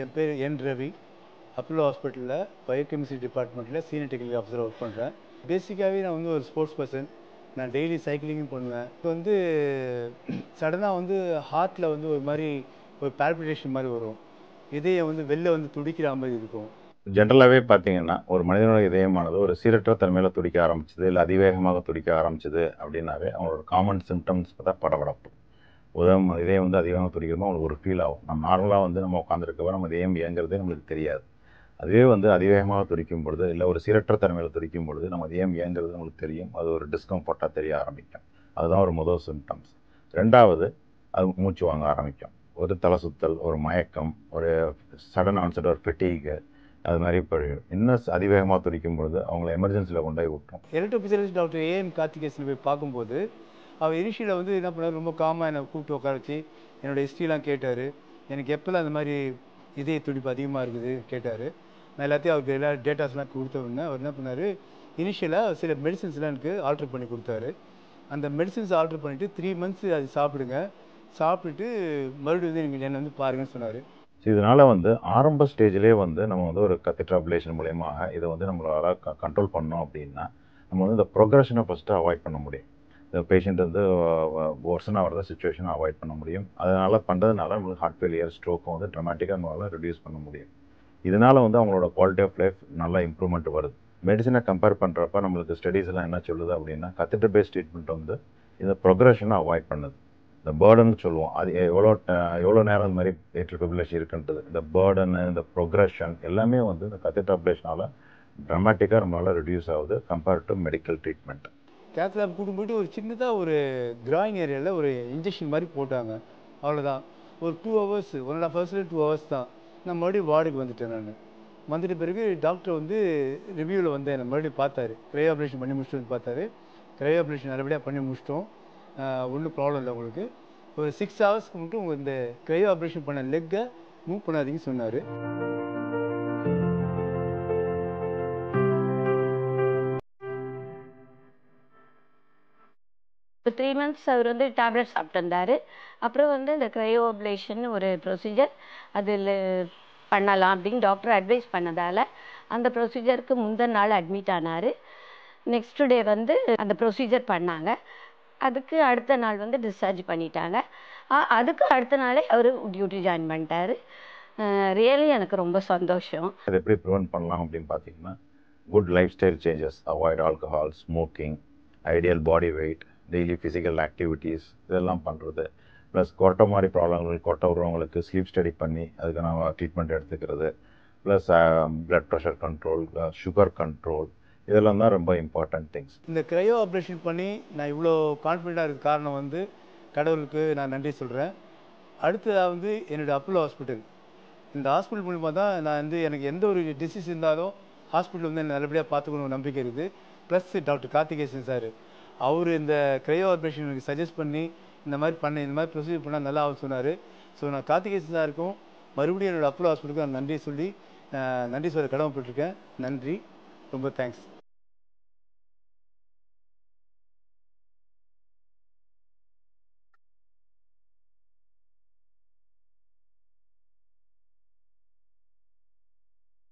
என் பேர் என் ரவி. அப்போலோ ஹாஸ்பிட்டலில் பயோகெமிஸ்ட்ரி டிபார்ட்மெண்ட்டில் சீனியர் டெக்னிக்கல் ஆஃபீஸர் ஒர்க் பண்ணுறேன். பேசிக்காகவே நான் வந்து ஒரு ஸ்போர்ட்ஸ் பர்சன். நான் டெய்லி சைக்கிளிங்கும் பண்ணுவேன். இப்போ வந்து சடனாக வந்து ஹார்ட்டில் வந்து ஒரு மாதிரி ஒரு பால்பிட்டேஷன் மாதிரி வரும். இதயம் வந்து வெளில வந்து துடிக்கிற மாதிரி இருக்கும். ஜென்ரலாகவே பார்த்தீங்கன்னா ஒரு மனிதனோட இதயமானது ஒரு சீரற்ற தன்மையில் துடிக்க ஆரம்பிச்சது, இல்லை அதிவேகமாக துடிக்க ஆரம்பிச்சது அப்படின்னாவே அவங்களோட காமன் சிம்டம்ஸ் தான் படபடப்பு. இதயம் வந்து அதிகமாக துடிக்கிறோமோ அவங்களுக்கு ஒரு ஃபீல் ஆகும். நம்ம நார்மலாக வந்து நம்ம உட்காந்துருக்கப்போ நம்ம இதயம் இயங்குறதே நம்மளுக்கு தெரியாது. அதுவே வந்து அதிவேகமாக துடிக்கும் பொழுது, இல்லை ஒரு சீரற்ற தன்மையில் துடிக்கும் பொழுது நம்ம இதயம் இயங்குறது நம்மளுக்கு தெரியும். அது ஒரு டிஸ்கம்ஃபர்ட்டாக தெரிய ஆரம்பிக்கும். அதுதான் ஒரு முதல் சிம்டம்ஸ். ரெண்டாவது, அது மூச்சு வாங்க ஆரம்பிக்கும். ஒரு தலை சுத்தல், ஒரு மயக்கம், ஒரு சடன் ஆன்செட், ஒரு ஃபெட்டிக், அது மாதிரி போயிடும். இன்னும் அதிவேகமாக துடிக்கும் பொழுது அவங்கள எமர்ஜென்சியில் கொண்டு போய் விட்டோம். எலக்ட்ரோபிசியாலஜிஸ்ட் டாக்டர் ஏஎம் கார்த்திகேசன் போய் பார்க்கும்போது அவர் இனிஷியலில் வந்து என்ன பண்ணார், ரொம்ப காமாக என்னை கூப்பிட்டு உட்கார வச்சு என்னோடய ஹிஸ்ட்ரிலாம் கேட்டார். எனக்கு எப்போல்லாம் அந்த மாதிரி இதய துடிப்பு அதிகமாக இருக்குது கேட்டார். நான் எல்லாத்தையும் அவருக்கு எல்லா டேட்டாஸ்லாம் கொடுத்த உடனே அவர் என்ன பண்ணார், இனிஷியலாக சில மெடிசின்ஸ்லாம் எனக்கு ஆல்ட்ரு பண்ணி கொடுத்தாரு. அந்த மெடிசின்ஸ் ஆல்ட்ரு பண்ணிவிட்டு 3 months அது சாப்பிடுங்க, சாப்பிட்டுட்டு மறுபடியும் வந்து நீங்கள் என்னை வந்து பாருங்கன்னு சொன்னார். இதனால் வந்து ஆரம்ப ஸ்டேஜ்லேயே வந்து நம்ம வந்து ஒரு கத்தீட்ரல் அப்ளேஷன் மூலயமா இதை வந்து நம்மளால் கண்ட்ரோல் பண்ணோம் அப்படின்னா நம்ம வந்து இந்த ப்ரொக்ரெஷனை ஃபஸ்ட்டு அவாய்ட் பண்ண முடியும். இந்த பேஷண்ட் வந்து ஒர்சன் ஆகிறத சுச்சுவேஷனை அவாய்ட் பண்ண முடியும். அதனால் பண்ணுறதுனால நம்மளுக்கு ஹார்ட் ஃபெயிலியர், ஸ்ட்ரோக்கும் வந்து ட்ரமாட்டிக்காக நம்மளால் ரெடியூஸ் பண்ண முடியும். இதனால் வந்து அவங்களோட குவாலிட்டி ஆஃப் லைஃப் நல்லா இம்ப்ரூவ்மெண்ட் வருது. மெடிசனை கம்பேர் பண்ணுறப்ப நம்மளுக்கு ஸ்டடீஸ் எல்லாம் என்ன சொல்லுது அப்படின்னா, கத்தீட்ரல் பேஸ்ட் ட்ரீட்மெண்ட் வந்து இந்த ப்ரொக்ரெஷனை அவாய்ட் பண்ணுது. இந்த பேர்டன் சொல்லுவோம், அது எவ்வளோ நேரம் இந்த மாதிரி ஏட்ரியல் ஃபிபிரிலேஷன் இருக்குன்றது, இந்த பேர்டனு, இந்த ப்ரொக்ரெஷன் எல்லாமே வந்து இந்த கத்தீட்ரல் அப்ளேஷனால் ட்ரமாட்டிக்காக நம்மளால் ரெடியூஸ் ஆகுது compared to medical treatment. Cath lab கூட்டு போய்ட்டு ஒரு சின்னதாக ஒரு கிராயின் ஏரியாவில் ஒரு இன்ஜெக்ஷன் மாதிரி போட்டாங்க. அவ்வளோதான். ஒரு 2 hours, 1.5 hours 2 hours தான். நான் மறுபடியும் வார்டுக்கு வந்துட்டேன். நான் வந்துட்ட பிறகு டாக்டர் வந்து ரிவ்யூவில் வந்து என்னை மறுபடியும் பார்த்தாரு. க்ரையோ ஆப்ரேஷன் பண்ணி முடிச்சுட்டு வந்து பார்த்தாரு. க்ரையோ ஆப்ரேஷன் நல்லபடியாக பண்ணி முடிச்சிட்டோம், ஒன்றும் ப்ராப்ளம் இல்லை உங்களுக்கு. ஒரு 6 hours மட்டும் உங்கள் இந்த க்ரையோ ஆப்ரேஷன் பண்ண லெக்கை மூவ் பண்ணாதீங்கன்னு சொன்னார். இப்போ 3 months அவர் வந்து டேப்லெட் சாப்பிட்டு இருந்தார். அப்புறம் வந்து இந்த க்ரையோ அப்ளேஷன் ஒரு ப்ரொசீஜர் அதில் பண்ணலாம் அப்படின்னு டாக்டர் அட்வைஸ் பண்ணதால் அந்த ப்ரொசீஜருக்கு முந்தின நாள் அட்மிட் ஆனார். நெக்ஸ்ட் டே வந்து அந்த ப்ரொசீஜர் பண்ணாங்க. அதுக்கு அடுத்த நாள் வந்து டிஸ்சார்ஜ் பண்ணிட்டாங்க. அதுக்கு அடுத்த நாளே அவர் டியூட்டி ஜாயின் பண்ணிட்டார். ரியலி எனக்கு ரொம்ப சந்தோஷம். அதை எப்படி ப்ரிவென்ட் பண்ணலாம் அப்படின்னு பார்த்தீங்கன்னா, good life style changes, avoid alcohol, smoking, ideal body weight, daily physical activities இதெல்லாம் பண்ணுறது, ப்ளஸ் கொட்டை மாதிரி ப்ராப்ளங்கள் கொட்டை விடுறவங்களுக்கு ஸ்லீப் ஸ்டடி பண்ணி அதுக்கான ட்ரீட்மெண்ட் எடுத்துக்கிறது, plus blood pressure control, sugar control, இதெல்லாம் தான் ரொம்ப இம்பார்ட்டன்ட் திங்ஸ். இந்த க்ரையோ ஆப்ரேஷன் பண்ணி நான் இவ்வளோ கான்ஃபிடென்ட்டாக இருக்க காரணம் வந்து கடவுளுக்கு நான் நன்றி சொல்கிறேன். அடுத்ததாக வந்து என்னோடய அப்போலோ ஹாஸ்பிட்டல், இந்த ஹாஸ்பிட்டல் மூலிமா தான் நான் வந்து எனக்கு எந்த ஒரு டிசீஸ் இருந்தாலும் ஹாஸ்பிட்டல் வந்து நல்லபடியாக பார்த்துக்கணும் நம்பிக்கை இருக்குது. ப்ளஸ் டாக்டர் கார்த்திகேசன் சார், அவர் இந்த க்ரையோ ஆப்ரேஷன் எனக்கு சஜஸ்ட் பண்ணி இந்த மாதிரி ப்ரொசீஜர் பண்ணால் நல்லா ஆகும் சொன்னார். ஸோ நான் கார்த்திகேசன் சாருக்கும் மறுபடியும் என்னோடய அப்போலோ ஹாஸ்பிட்டலுக்கும் நான் நன்றி சொல்ல கடமைப்பட்டிருக்கேன். நன்றி, ரொம்ப தேங்க்ஸ்.